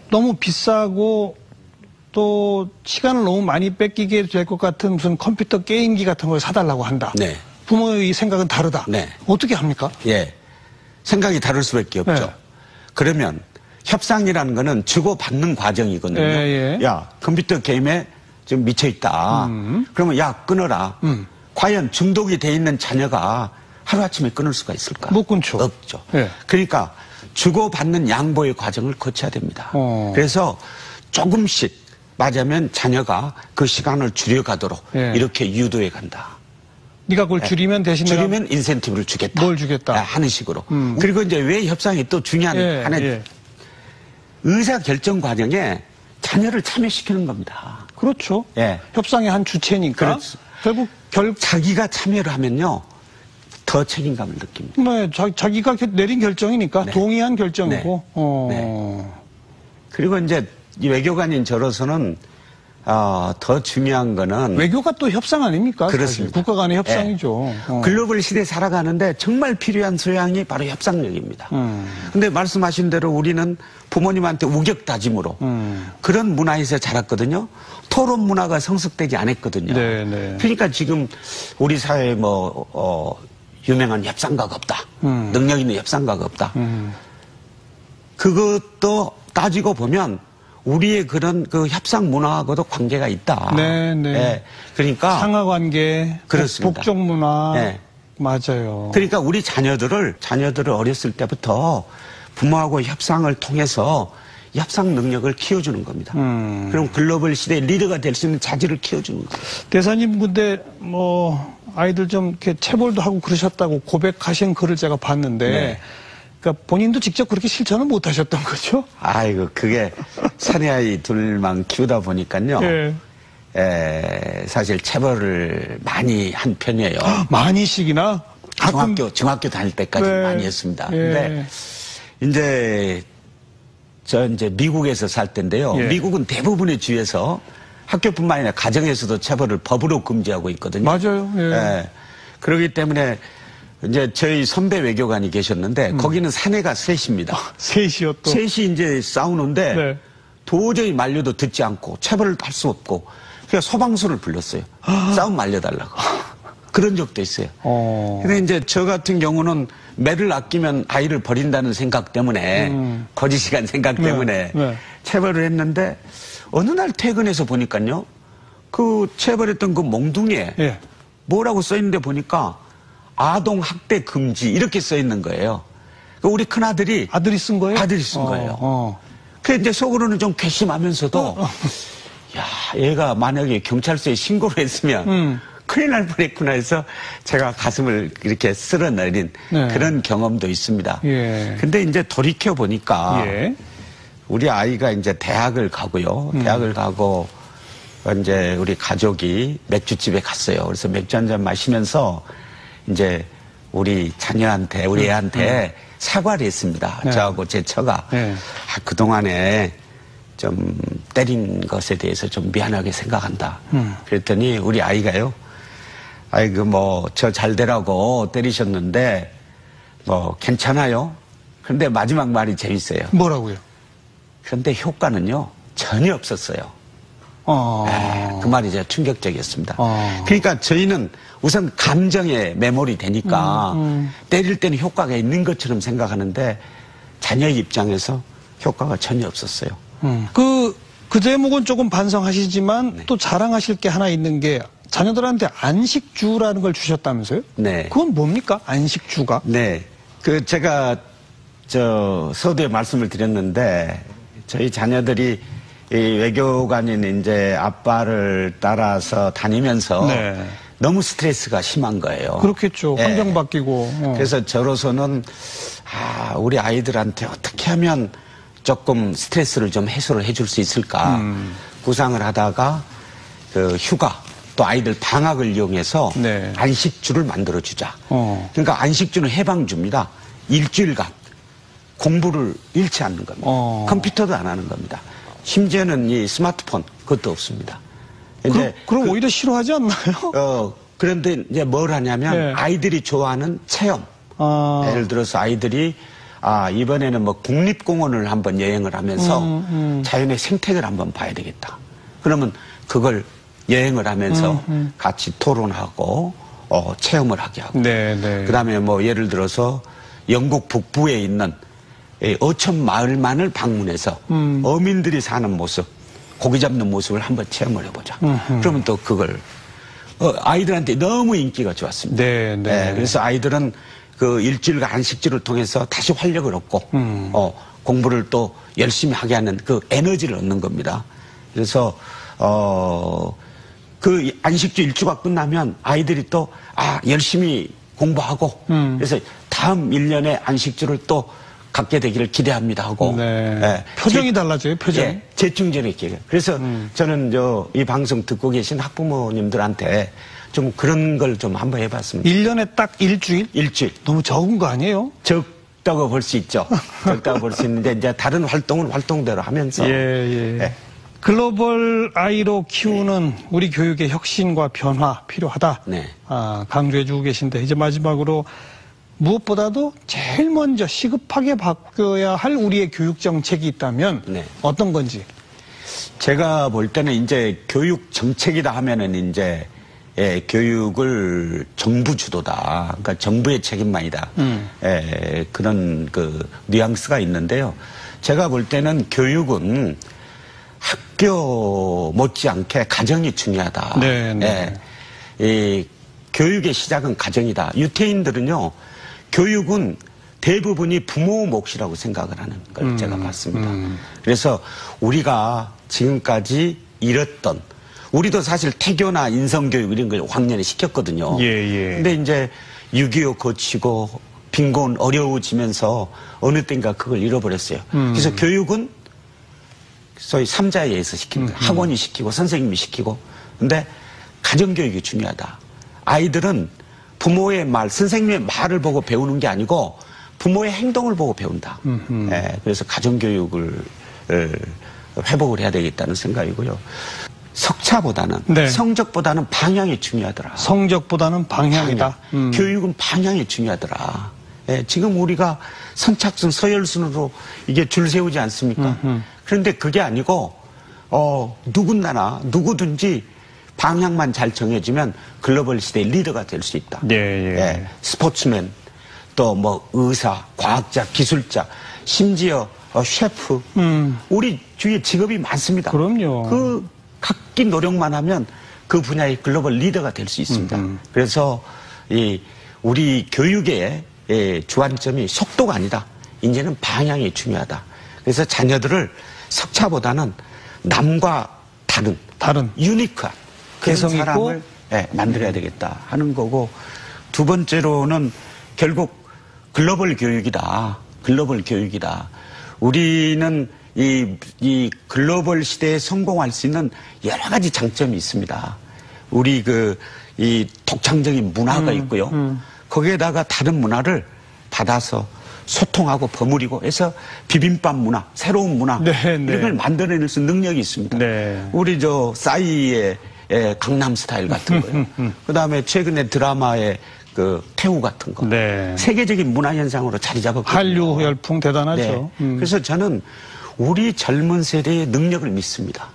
너무 비싸고 또 시간을 너무 많이 뺏기게 될 것 같은 무슨 컴퓨터 게임기 같은 걸 사달라고 한다. 네. 부모의 생각은 다르다. 네. 어떻게 합니까? 예. 생각이 다를 수밖에 없죠. 예. 그러면 협상이라는 거는 주고받는 과정이거든요. 예, 예. 야, 컴퓨터 게임에 좀 미쳐있다. 그러면 야, 끊어라. 과연 중독이 돼 있는 자녀가 하루아침에 끊을 수가 있을까? 못 끊죠. 없죠. 예. 그러니까 주고받는 양보의 과정을 거쳐야 됩니다. 그래서 조금씩 맞으면 자녀가 그 시간을 줄여가도록 예. 이렇게 유도해 간다. 네가 그걸 줄이면 대신 내가 줄이면 인센티브를 주겠다. 뭘 주겠다. 하는 식으로. 그리고 이제 왜 협상이 또 중요한 예, 하나의 예. 의사 결정 과정에 자녀를 참여시키는 겁니다. 그렇죠. 예. 협상의 한 주체니까. 그렇죠. 결국 자기가 참여를 하면요. 더 책임감을 느낍니다. 네, 자기가 내린 결정이니까 네. 동의한 결정이고. 네. 그리고 이제 이 외교관인 저로서는 더 중요한 거는 외교가 또 협상 아닙니까? 그렇습니다. 사실. 국가 간의 협상이죠. 예. 글로벌 시대에 살아가는데 정말 필요한 소양이 바로 협상력입니다. 근데 말씀하신 대로 우리는 부모님한테 우격다짐으로 그런 문화에서 자랐거든요. 토론 문화가 성숙되지 않았거든요. 네, 네. 그러니까 지금 우리 사회에 유명한 협상가가 없다. 능력 있는 협상가가 없다. 그것도 따지고 보면 우리의 그런 그 협상 문화하고도 관계가 있다. 네, 네. 예. 그러니까 상하 관계, 그렇습니다. 복종 문화. 네. 맞아요. 그러니까 우리 자녀들을 어렸을 때부터 부모하고 협상을 통해서 협상 능력을 키워주는 겁니다. 그럼 글로벌 시대의 리더가 될 수 있는 자질을 키워주는 거예요. 대사님 근데 아이들 좀 이렇게 체벌도 하고 그러셨다고 고백하신 글을 제가 봤는데 네. 그러니까 본인도 직접 그렇게 실천을 못 하셨던 거죠? 아이고 그게 사내아이 둘만 키우다 보니까요. 예. 사실 체벌을 많이 한 편이에요. 많이씩이나? 중학교 다닐 때까지 네. 많이 했습니다. 예. 근데 이제 미국에서 살 때인데요. 예. 미국은 대부분의 주에서 학교뿐만 아니라 가정에서도 체벌을 법으로 금지하고 있거든요. 맞아요. 예. 그렇기 때문에 이제 저희 선배 외교관이 계셨는데 거기는 사내가 셋입니다. 셋이요 또. 셋이 이제 싸우는데 네. 도저히 말려도 듣지 않고 체벌을 할 수 없고 그래서 소방서를 불렀어요. 싸움 말려달라고. 그런 적도 있어요. 근데 이제 저 같은 경우는 매를 아끼면 아이를 버린다는 생각 때문에 거짓이간 생각 때문에 네. 체벌을 했는데 어느 날 퇴근해서 보니까요. 그 체벌했던 그 몽둥이에 예. 뭐라고 써있는데 보니까 아동 학대 금지 이렇게 써있는 거예요. 우리 큰아들이 아들이 쓴 거예요? 아들이 쓴 거예요. 그래서 이제 속으로는 좀 괘씸하면서도 야, 얘가 만약에 경찰서에 신고를 했으면 큰일 날 뻔했구나 해서 제가 가슴을 이렇게 쓸어내린 네. 그런 경험도 있습니다. 예. 근데 이제 돌이켜 보니까 예. 우리 아이가 이제 대학을 가고요. 대학을 가고 이제 우리 가족이 맥주집에 갔어요. 그래서 맥주 한 잔 마시면서 이제 우리 자녀한테, 우리 애한테 사과를 했습니다. 네. 저하고 제 처가. 네. 그동안에 좀 때린 것에 대해서 좀 미안하게 생각한다. 그랬더니 우리 아이가요. 아이고 뭐 저 잘 되라고 때리셨는데 뭐 괜찮아요. 그런데 마지막 말이 재밌어요. 뭐라고요? 그런데 효과는요 전혀 없었어요. 그 말이 제가 충격적이었습니다. 그러니까 저희는 우선 감정에 매몰이 되니까 때릴 때는 효과가 있는 것처럼 생각하는데 자녀의 입장에서 효과가 전혀 없었어요. 그 제목은 조금 반성하시지만 네. 또 자랑하실 게 하나 있는 게 자녀들한테 안식주라는 걸 주셨다면서요? 네. 그건 뭡니까? 안식주가? 네. 그 제가 저 서두에 말씀을 드렸는데 저희 자녀들이 이 외교관인 이제 아빠를 따라서 다니면서 네. 너무 스트레스가 심한 거예요. 그렇겠죠. 네. 환경 바뀌고. 그래서 저로서는 우리 아이들한테 어떻게 하면 조금 스트레스를 좀 해소를 해줄 수 있을까 구상을 하다가 그 휴가 또 아이들 방학을 이용해서 네. 안식주를 만들어주자. 어. 그러니까 안식주는 해방주입니다. 일주일간 공부를 잃지 않는 겁니다. 컴퓨터도 안 하는 겁니다. 심지어는 이 스마트폰 그것도 없습니다. 이제 그럼 오히려 싫어하지 않나요? 그런데 이제 뭘 하냐면 네. 아이들이 좋아하는 체험. 예를 들어서 아이들이 이번에는 뭐 국립공원을 한번 여행을 하면서 자연의 생태를 한번 봐야 되겠다. 그러면 그걸 여행을 하면서 같이 토론하고 체험을 하게 하고. 네, 네. 그다음에 뭐 예를 들어서 영국 북부에 있는 어촌 마을만을 방문해서 어민들이 사는 모습, 고기 잡는 모습을 한번 체험을 해보자. 그러면 또 그걸 아이들한테 너무 인기가 좋았습니다. 네, 네. 그래서 아이들은 그 일주일간 안식주를 통해서 다시 활력을 얻고 공부를 또 열심히 하게 하는 그 에너지를 얻는 겁니다. 그래서 그 안식주 일주가 끝나면 아이들이 또 열심히 공부하고 그래서 다음 1년에 안식주를 또 갖게 되기를 기대합니다 하고 네. 표정이 달라져요, 표정이. 재충전의 기회. 그래서 저는 이 방송 듣고 계신 학부모님들한테 좀 그런 걸 좀 한번 해봤습니다. 1년에 딱 일주일? 일주일. 너무 적은 거 아니에요? 적다고 볼 수 있죠. 적다고 볼 수 있는데 이제 다른 활동은 활동대로 하면서. 예. 글로벌 아이로 키우는 우리 교육의 혁신과 변화 필요하다. 네. 강조해주고 계신데 이제 마지막으로 무엇보다도 제일 먼저 시급하게 바뀌어야 할 우리의 교육 정책이 있다면 네. 어떤 건지. 제가 볼 때는 이제 교육 정책이다 하면은 이제 교육을 정부 주도다. 그러니까 정부의 책임만이다. 그런 그 뉘앙스가 있는데요. 제가 볼 때는 교육은 학교 못지않게 가정이 중요하다. 네. 이 교육의 시작은 가정이다. 유태인들은요, 교육은 대부분이 부모 몫이라고 생각을 하는 걸 제가 봤습니다. 그래서 우리가 지금까지 잃었던, 우리도 사실 태교나 인성교육 이런 걸 학년에 시켰거든요. 예. 근데 이제 6.25 거치고 빈곤 어려워지면서 어느 때인가 그걸 잃어버렸어요. 그래서 교육은 소위 삼자에 의해서 시킵니다. 학원이 시키고 선생님이 시키고. 근데 가정교육이 중요하다. 아이들은 부모의 말, 선생님의 말을 보고 배우는 게 아니고 부모의 행동을 보고 배운다. 그래서 가정교육을 회복을 해야 되겠다는 생각이고요. 석차보다는 네. 성적보다는 방향이 중요하더라. 성적보다는 방향이다. 교육은 방향이 중요하더라. 예, 지금 우리가 선착순, 서열순으로 이게 줄 세우지 않습니까? 그런데 그게 아니고 누군가나 누구든지 방향만 잘 정해지면 글로벌 시대의 리더가 될 수 있다. 예, 예. 예, 스포츠맨, 또 뭐 의사, 과학자, 기술자, 심지어 셰프. 우리 주위에 직업이 많습니다. 그럼요. 그 각기 노력만 하면 그 분야의 글로벌 리더가 될 수 있습니다. 그래서 우리 교육의 주안점이 속도가 아니다. 이제는 방향이 중요하다. 그래서 자녀들을 석차보다는 남과 다른 유니크한 그런 개성 있고 사람을 만들어야 되겠다 하는 거고, 두 번째로는 결국 글로벌 교육이다. 글로벌 교육이다. 우리는 이 글로벌 시대에 성공할 수 있는 여러 가지 장점이 있습니다. 우리 이 독창적인 문화가 있고요. 거기에다가 다른 문화를 받아서 소통하고 버무리고 해서 비빔밥 문화, 새로운 문화 이런 걸 만들어낼 수 있는 능력이 있습니다. 네. 우리 싸이의 강남 스타일 같은 거요. 그다음에 최근에 드라마의 태우 같은 거. 네. 세계적인 문화 현상으로 자리 잡았거든요. 한류 열풍 대단하죠. 네. 그래서 저는 우리 젊은 세대의 능력을 믿습니다.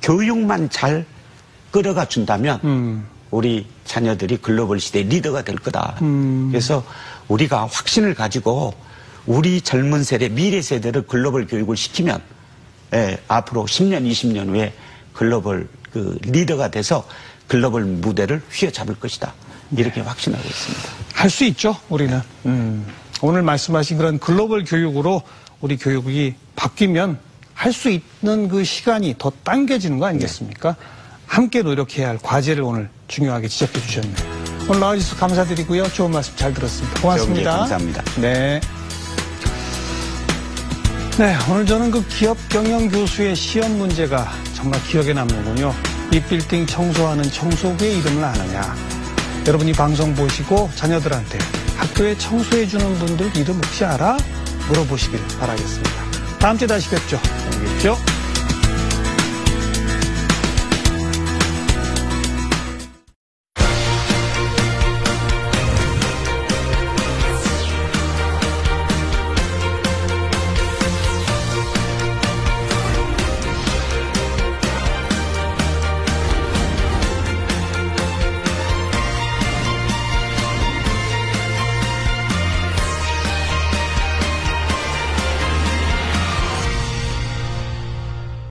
교육만 잘 끌어가 준다면 우리 자녀들이 글로벌 시대의 리더가 될 거다. 그래서 우리가 확신을 가지고 우리 젊은 세대, 미래 세대를 글로벌 교육을 시키면 앞으로 10년, 20년 후에 글로벌 리더가 돼서 글로벌 무대를 휘어잡을 것이다. 이렇게 확신하고 있습니다. 할 수 있죠, 우리는. 오늘 말씀하신 그런 글로벌 교육으로 우리 교육이 바뀌면 할 수 있는 그 시간이 더 당겨지는 거 아니겠습니까? 네. 함께 노력해야 할 과제를 오늘 중요하게 지적해 주셨네요. 오늘 나와주셔서 감사드리고요. 좋은 말씀 잘 들었습니다. 고맙습니다. 감사합니다. 네. 네, 오늘 저는 그 기업 경영 교수의 시험 문제가 정말 기억에 남는군요. 이 빌딩 청소하는 청소부의 이름을 아느냐. 여러분이 방송 보시고 자녀들한테 학교에 청소해주는 분들 이름 혹시 알아? 물어보시길 바라겠습니다. 다음 주에 다시 뵙죠. 안녕히 계십시오.